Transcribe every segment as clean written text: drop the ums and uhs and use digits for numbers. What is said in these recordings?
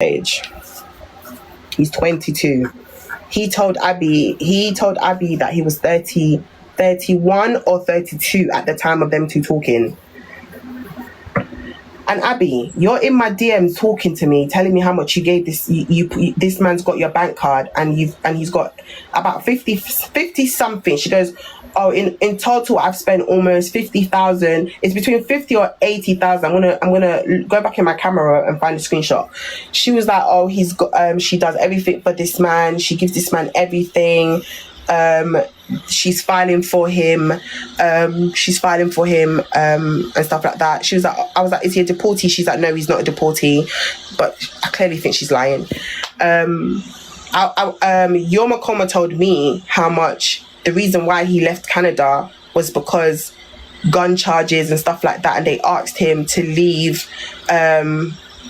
age. He's 22. He told Abby that he was 31 or 32 at the time of them two talking. And Abby, you're in my DMs talking to me, telling me how much you gave this. This man's got your bank card, and he's got about 50 something. She goes, oh, in total, I've spent almost 50,000. It's between 50 or 80,000. I'm gonna go back in my camera and find a screenshot. She was like, oh, he's got. She does everything for this man. She gives this man everything. She's filing for him and stuff like that. She was like, I was like, is he a deportee? She's like, no, he's not a deportee, but I clearly think she's lying. Your Makoma told me how much the reason why he left Canada was because gun charges and stuff like that, and they asked him to leave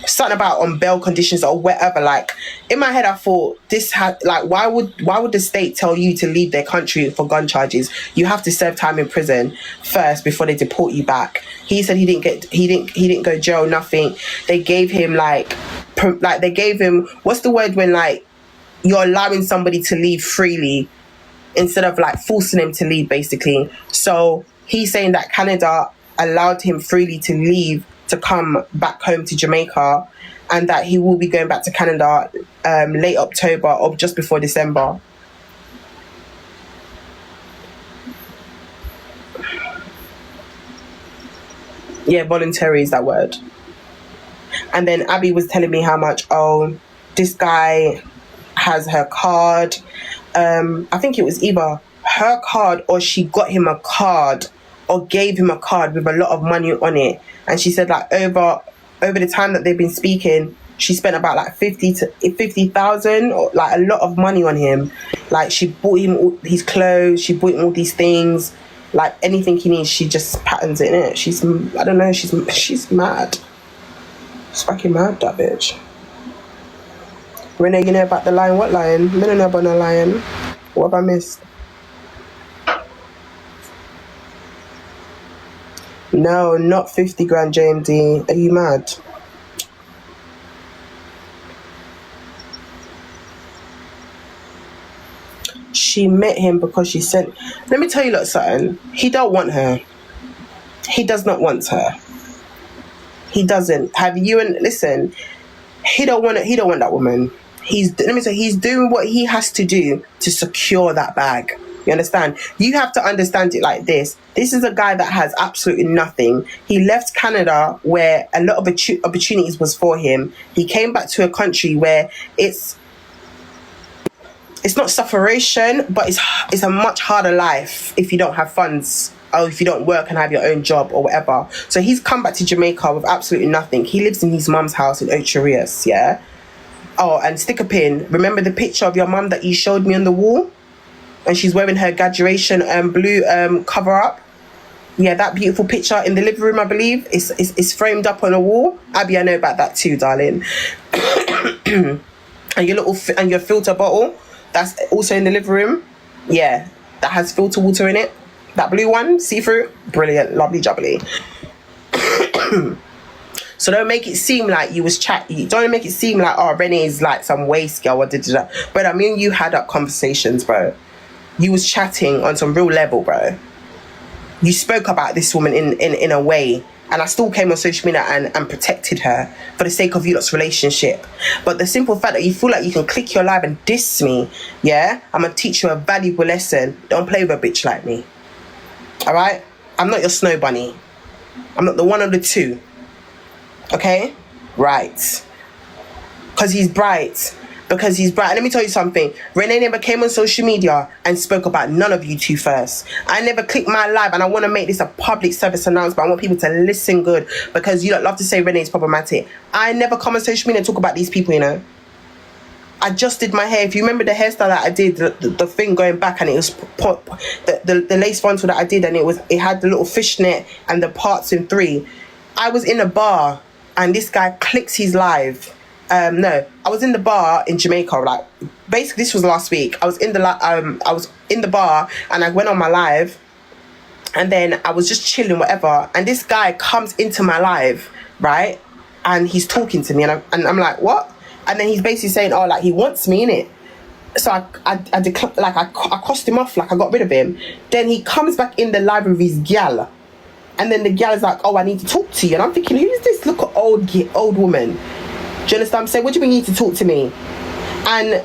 something about on bail conditions or whatever. Like, in my head I thought, this had, like, why would the state tell you to leave their country for gun charges? You have to serve time in prison first before they deport you back. He said he didn't go jail, nothing. They gave him they gave him, what's the word when like you're allowing somebody to leave freely instead of like forcing him to leave, basically. So he's saying that Canada allowed him freely to leave to come back home to Jamaica, and that he will be going back to Canada late October or just before December. Yeah, voluntary is that word. And then Abby was telling me how much, oh, this guy has her card. I think it was either her card or she got him a card or gave him a card with a lot of money on it. And she said like over the time that they've been speaking, she spent about like 50,000 or like a lot of money on him. Like, she bought him all his clothes, she bought him all these things, like anything he needs, she just patterns it in it. She's mad. She's fucking mad, that bitch. Renee, you know about the lion? What lion? I don't know about no lion. What have I missed? No, not 50 grand, JMD. Are you mad? She met him because she sent... Let me tell you something. He don't want her. He does not want her. He doesn't. Listen, he don't want that woman. He's doing what he has to do to secure that bag. You understand? You have to understand it like this. This is a guy that has absolutely nothing. He left Canada where a lot of opportunities was for him. He came back to a country where it's not sufferation, but it's a much harder life if you don't have funds or if you don't work and have your own job or whatever. So he's come back to Jamaica with absolutely nothing. He lives in his mum's house in Ocho Rios, yeah? Oh, and stick a pin. Remember the picture of your mum that you showed me on the wall? And she's wearing her graduation blue cover up. Yeah, that beautiful picture in the living room, I believe. It's framed up on a wall. Abby, I know about that too, darling. And your filter bottle, that's also in the living room. Yeah, that has filter water in it. That blue one, see-through. Brilliant, lovely jubbly. So don't make it seem like you was chatty. Don't make it seem like, oh, Renee is like some waste girl or da-da-da. But I mean, you had up conversations, bro. You was chatting on some real level, bro. You spoke about this woman in a way, and I still came on social media and protected her for the sake of you lot's relationship. But the simple fact that you feel like you can click your live and diss me, yeah, I'm gonna teach you a valuable lesson. Don't play with a bitch like me. All right? I'm not your snow bunny. I'm not the one of the two. Okay? Right. Because he's bright. And let me tell you something. Renee never came on social media and spoke about none of you two first. I never clicked my live, and I want to make this a public service announcement. I want people to listen good, because you don't love to say Renee's problematic. I never come on social media and talk about these people, you know. I just did my hair. If you remember the hairstyle that I did, the thing going back, and it was the lace frontal that I did, and it had the little fishnet and the parts in 3. I was in a bar, and this guy clicks his live. I was in the bar in Jamaica. Like, basically, this was last week. I was in the bar, and I went on my live, and then I was just chilling, whatever. And this guy comes into my live, right? And he's talking to me, and I'm like, what? And then he's basically saying, oh, like, he wants me, innit? So I crossed him off, like, I got rid of him. Then he comes back in the library with his gal. And then the gal is like, oh, I need to talk to you. And I'm thinking, who's this little old woman? Do you understand what I'm saying? What do you mean you need to talk to me? And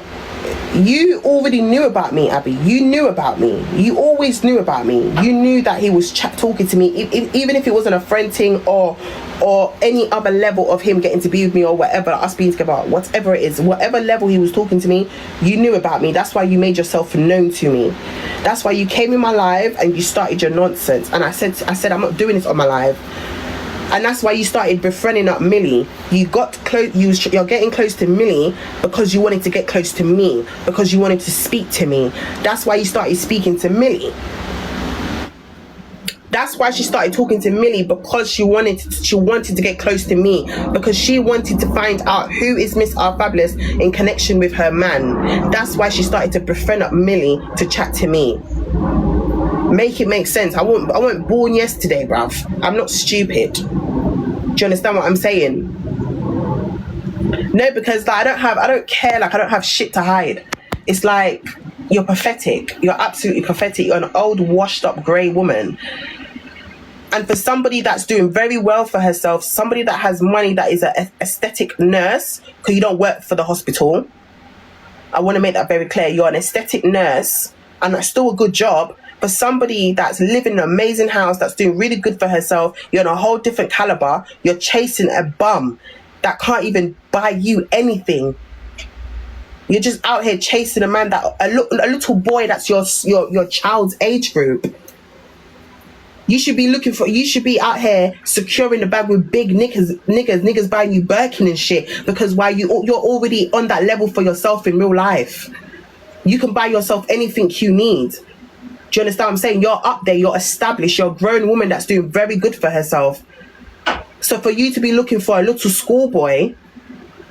you already knew about me, Abby. You knew about me. You always knew about me. You knew that he was talking to me, even if it wasn't a friend thing or any other level of him getting to be with me or whatever, us being together, whatever it is, whatever level he was talking to me, you knew about me. That's why you made yourself known to me. That's why you came in my live and you started your nonsense. And I said, I'm not doing this on my live. And that's why you started befriending up Millie. You got close. You're getting close to Millie because you wanted to get close to me, because you wanted to speak to me. That's why you started speaking to Millie. That's why she started talking to Millie, because she wanted to get close to me, because she wanted to find out who is Miss R Fabulous in connection with her man. That's why she started to befriend up Millie to chat to me. Make it make sense. I wasn't born yesterday, bruv. I'm not stupid. Do you understand what I'm saying? No, because like, I don't care. Like, I don't have shit to hide. It's like, you're pathetic. You're absolutely pathetic. You're an old, washed up, grey woman. And for somebody that's doing very well for herself, somebody that has money, that is an aesthetic nurse, because you don't work for the hospital. I want to make that very clear. You're an aesthetic nurse, and that's still a good job. For somebody that's living in an amazing house, that's doing really good for herself, you're on a whole different caliber. You're chasing a bum that can't even buy you anything. You're just out here chasing a man that a little boy that's your child's age group. You should be out here securing the bag with big niggas buying you Birkin and shit, because you're already on that level for yourself in real life. You can buy yourself anything you need. Do you understand what I'm saying? You're up there, you're established, you're a grown woman that's doing very good for herself. So for you to be looking for a little schoolboy,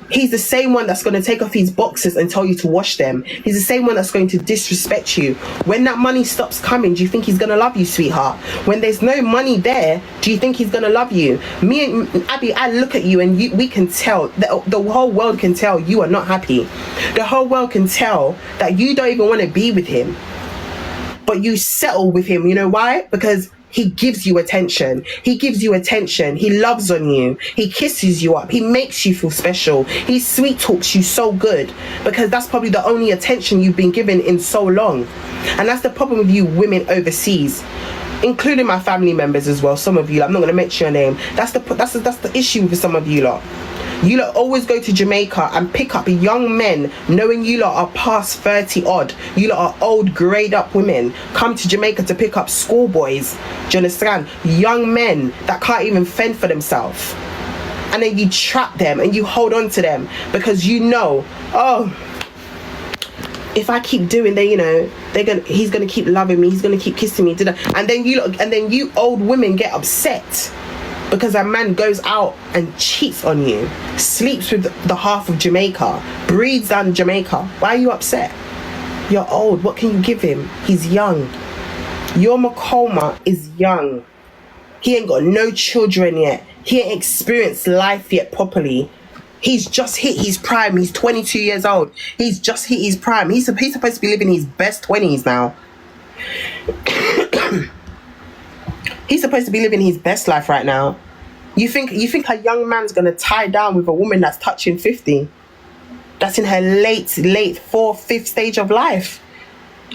he's the same one that's going to take off his boxes and tell you to wash them. He's the same one that's going to disrespect you. When that money stops coming, do you think he's going to love you, sweetheart? When there's no money there, do you think he's going to love you? Me and Abby, I look at you and we can tell, the whole world can tell you are not happy. The whole world can tell that you don't even want to be with him. But you settle with him. You know why? Because he gives you attention. He gives you attention. He loves on you. He kisses you up. He makes you feel special. He sweet talks you so good, because that's probably the only attention you've been given in so long. And that's the problem with you women overseas, including my family members as well. Some of you, I'm not going to mention your name. That's the issue with some of you lot. You lot always go to Jamaica and pick up young men, knowing you lot are past 30 odd. You lot are old, greyed up women. Come to Jamaica to pick up schoolboys. Do you understand? Young men that can't even fend for themselves. And then you trap them and you hold on to them, because you know, oh, if I keep doing that, you know, he's gonna keep loving me. He's gonna keep kissing me. And then you old women get upset because a man goes out and cheats on you, sleeps with the half of Jamaica, breeds down Jamaica. Why are you upset? You're old. What can you give him? He's young. Your Makoma is young. He ain't got no children yet. He ain't experienced life yet properly. He's just hit his prime. He's 22 years old. He's just hit his prime. He's supposed to be living his best 20s now. He's supposed to be living his best life right now. You think a young man's gonna tie down with a woman that's touching 50? That's in her late 4th, 5th stage of life.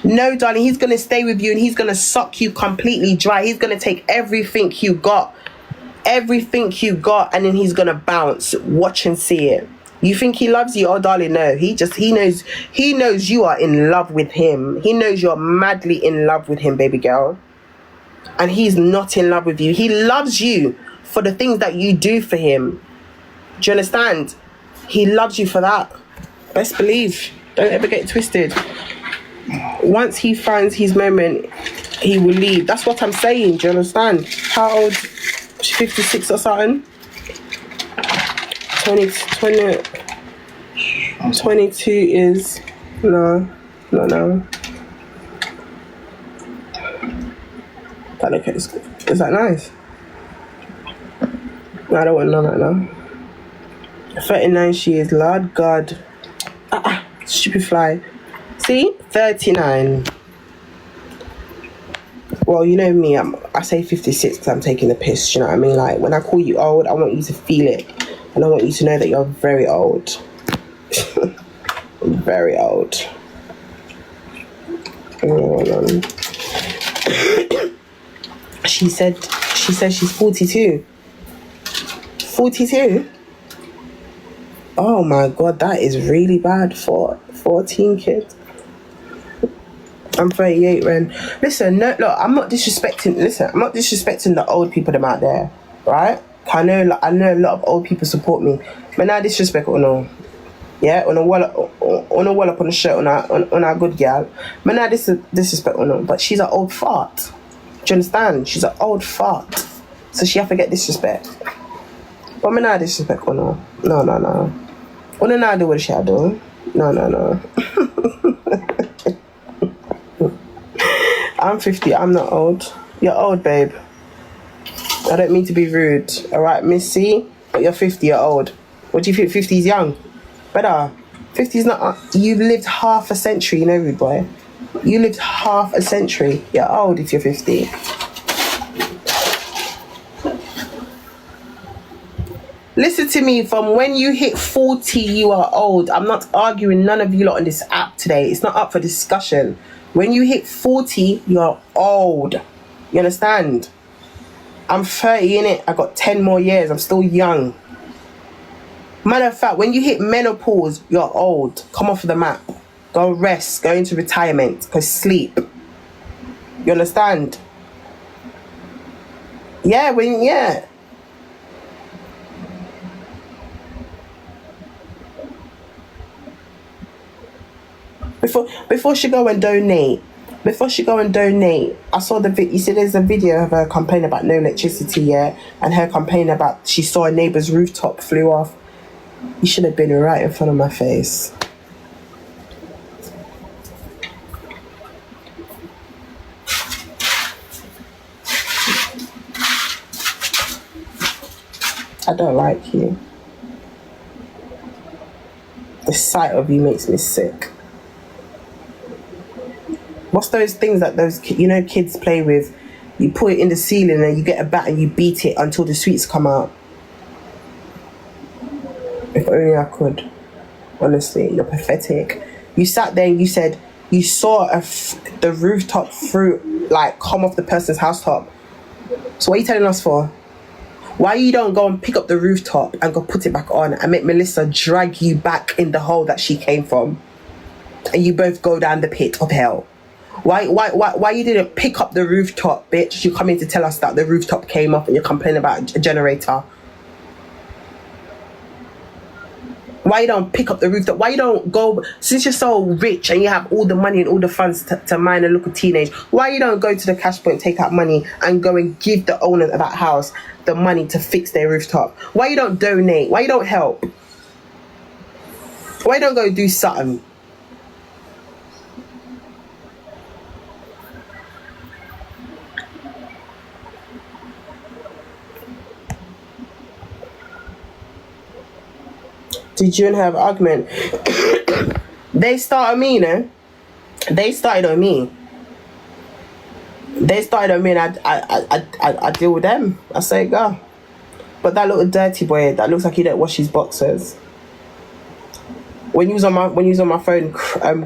No, darling, he's gonna stay with you and he's gonna suck you completely dry. He's gonna take everything you got, and then he's gonna bounce. Watch and see it. You think he loves you? Oh, darling, no. He knows you are in love with him. He knows you're madly in love with him, baby girl. And he's not in love with you. He loves you for the things that you do for him. Do you understand? He loves you for that. Best believe. Don't ever get it twisted. Once he finds his moment, he will leave. That's what I'm saying. Do you understand? How old? 56 or something? 22 is... No. That look is that nice? No, I don't want none right now. 39 she is, Lord God. Stupid fly. See? 39. Well, you know me, I say 56 because I'm taking the piss, you know what I mean? Like, when I call you old, I want you to feel it. And I want you to know that you're very old. Very old. She said she's 42. 42? Oh my God, that is really bad for 14 kids. I'm 38, Ren. Listen, no, look, I'm not disrespecting the old people them out there, right? I know a lot of old people support me, but now disrespect or no. Yeah, on a wall up on the shirt on a good girl. But now disrespect or no. But she's an old fart. Do you understand? She's an old fart. So she have to get disrespect. But me now disrespect or no. No. What do I do what she do? No. I'm 50, I'm not old. You're old, babe. I don't mean to be rude. Alright, Missy? But you're 50, you're old. What do you think 50 is young? Better. 50 is not... You lived half a century, you know, rude boy. You lived half a century. You're old if you're 50. Listen to me, from when you hit 40, you are old. I'm not arguing none of you lot on this app today. It's not up for discussion. When you hit 40, you're old. You understand? I'm 30, innit? I got 10 more years. I'm still young. Matter of fact, when you hit menopause, you're old. Come off the map. Go rest. Go into retirement. Go sleep. You understand? Yeah. Before she go and donate, I saw the video. You see, there's a video of her complaining about no electricity, yeah, and her complaining about she saw a neighbour's rooftop flew off. You should have been right in front of my face. I don't like you. The sight of you makes me sick. What's those things that those kids play with? You put it in the ceiling and you get a bat and you beat it until the sweets come out. If only I could. Honestly, you're pathetic. You sat there and you said you saw the rooftop fruit like come off the person's housetop. So what are you telling us for? Why you don't go and pick up the rooftop and go put it back on and make Melissa drag you back in the hole that she came from, and you both go down the pit of hell? Why you didn't pick up the rooftop, bitch? You come in to tell us that the rooftop came off and you're complaining about a generator. Why you don't pick up the rooftop? Why you don't go, since you're so rich and you have all the money and all the funds to mind a local teenage, why you don't go to the cash point, take out money and go and give the owner of that house the money to fix their rooftop? Why you don't donate? Why you don't help? Why you don't go do something? Did you and her have an argument? They started on me, you know? They started on me. And I deal with them. I say go. But that little dirty boy, that looks like he don't wash his boxers. When you was on my phone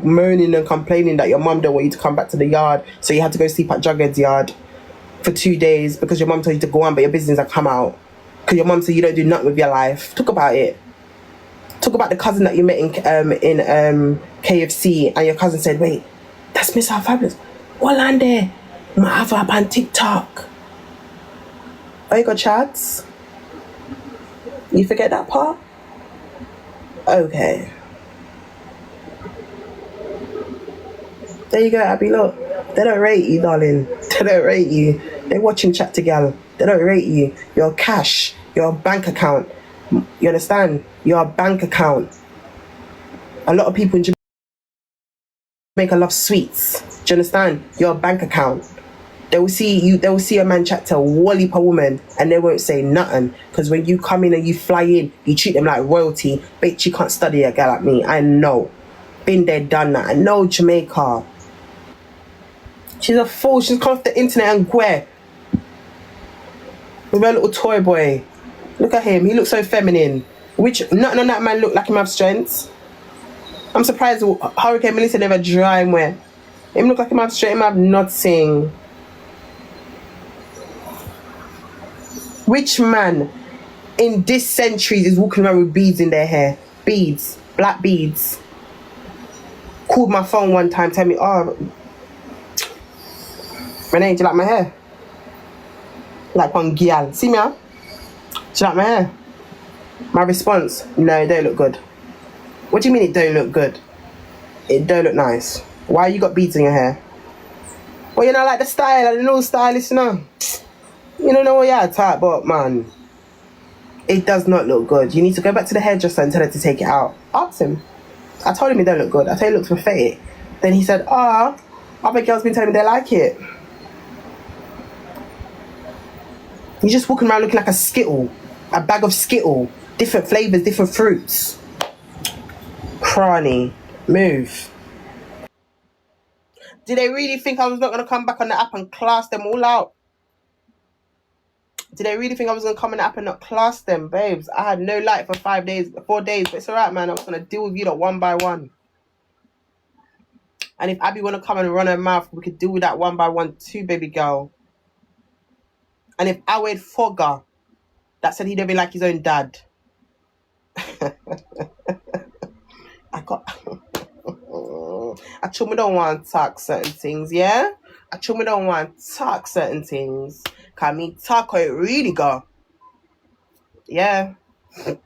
moaning and complaining that your mum don't want you to come back to the yard, so you had to go sleep at Jughead's yard for 2 days because your mum told you to go on, but your business had come out. Because your mum said you don't do nothing with your life. Talk about it. Talk about the cousin that you met in KFC, and your cousin said, wait, that's Miss Our Fabulous. What land there? I have her up on TikTok. Oh, you got chats? You forget that part? Okay. There you go, Abby, look. They don't rate you, darling. They don't rate you. They're watching Chat to Gal. They don't rate you. Your cash, your bank account. You understand? Your bank account. A lot of people in Jamaica love sweets. Do you understand? Your bank account. They will see you. They will see a man chat to a wally per woman, and they won't say nothing. Because when you come in and you fly in, you treat them like royalty. Bitch, you can't study a girl like me. I know. Been there, done that. I know Jamaica. She's a fool. She's come off the internet and queer with her little toy boy. Look at him. He looks so feminine. Which nothing on that man look like him have strengths. I'm surprised Hurricane Melissa never dry him wear. Him look like him have strength. Him have nothing. Which man in this century is walking around with beads in their hair? Beads. Black beads. Called my phone one time, tell me, oh, Renee, do you like my hair? Like one gyal. See me, huh? Do you like my hair? My response, no, it don't look good. What do you mean it don't look good? It don't look nice. Why you got beads in your hair? Well, you know, like the style, like the new stylist, you know. You don't know what you're talking about, man. It does not look good. You need to go back to the hairdresser and tell her to take it out. Ask him. I told him it don't look good. I told him it looks pathetic. Then he said, other girls been telling me they like it. You're just walking around looking like a Skittle. A bag of Skittle. Different flavours, different fruits. Cranny. Move. Did they really think I was not going to come back on the app and class them all out? Did they really think I was going to come on the app and not class them, babes? I had no light for 4 days, but it's alright, man. I was going to deal with you lot one by one. And if Abby want to come and run her mouth, we could deal with that one by one too, baby girl. And if Awed Fogger, that said he don't be like his own dad. I told me don't want to talk certain things, yeah? I told me don't want to talk certain things. Cause me talk how it really go. Yeah. And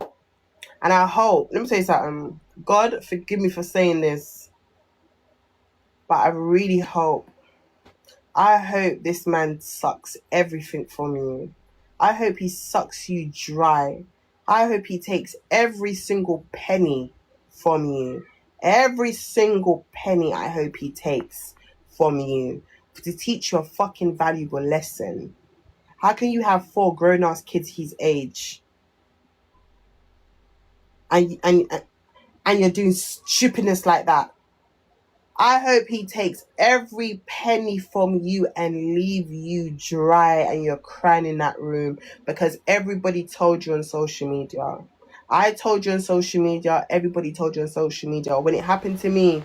I hope, let me tell you something. God forgive me for saying this. But I really hope. I hope this man sucks everything from you. I hope he sucks you dry. I hope he takes every single penny from you. Every single penny I hope he takes from you to teach you a fucking valuable lesson. How can you have 4 grown-ass kids his age and you're doing stupidness like that? I hope he takes every penny from you and leave you dry and you're crying in that room because everybody told you on social media. I told you on social media. Everybody told you on social media. When it happened to me,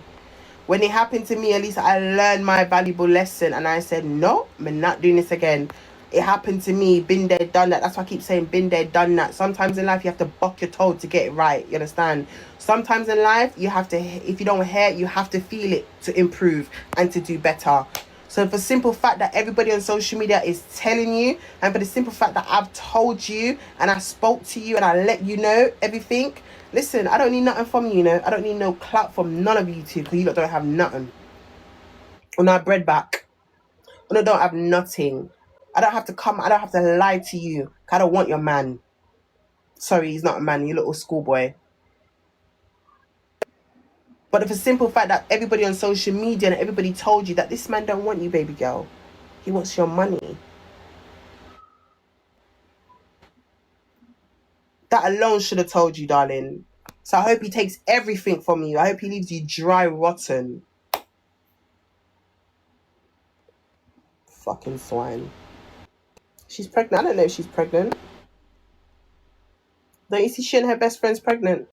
at least I learned my valuable lesson and I said, no, I'm not doing this again. It happened to me, been there, done that. That's why I keep saying been there, done that. Sometimes in life you have to buck your toe to get it right. You understand? Sometimes in life you have to, if you don't hear it, you have to feel it to improve and to do better. So for the simple fact that everybody on social media is telling you, and for the simple fact that I've told you and I spoke to you and I let you know everything, listen, I don't need nothing from you, you know. I don't need no clout from none of you two because you lot don't have nothing. Or no bread back. Or no, don't have nothing. I don't have to lie to you. I don't want your man. Sorry, he's not a man, you little schoolboy. But for the simple fact that everybody on social media and everybody told you that this man don't want you, baby girl. He wants your money. That alone should have told you, darling. So I hope he takes everything from you. I hope he leaves you dry, rotten. Fucking swine. She's pregnant. I don't know if she's pregnant. Don't you see she and her best friend's pregnant?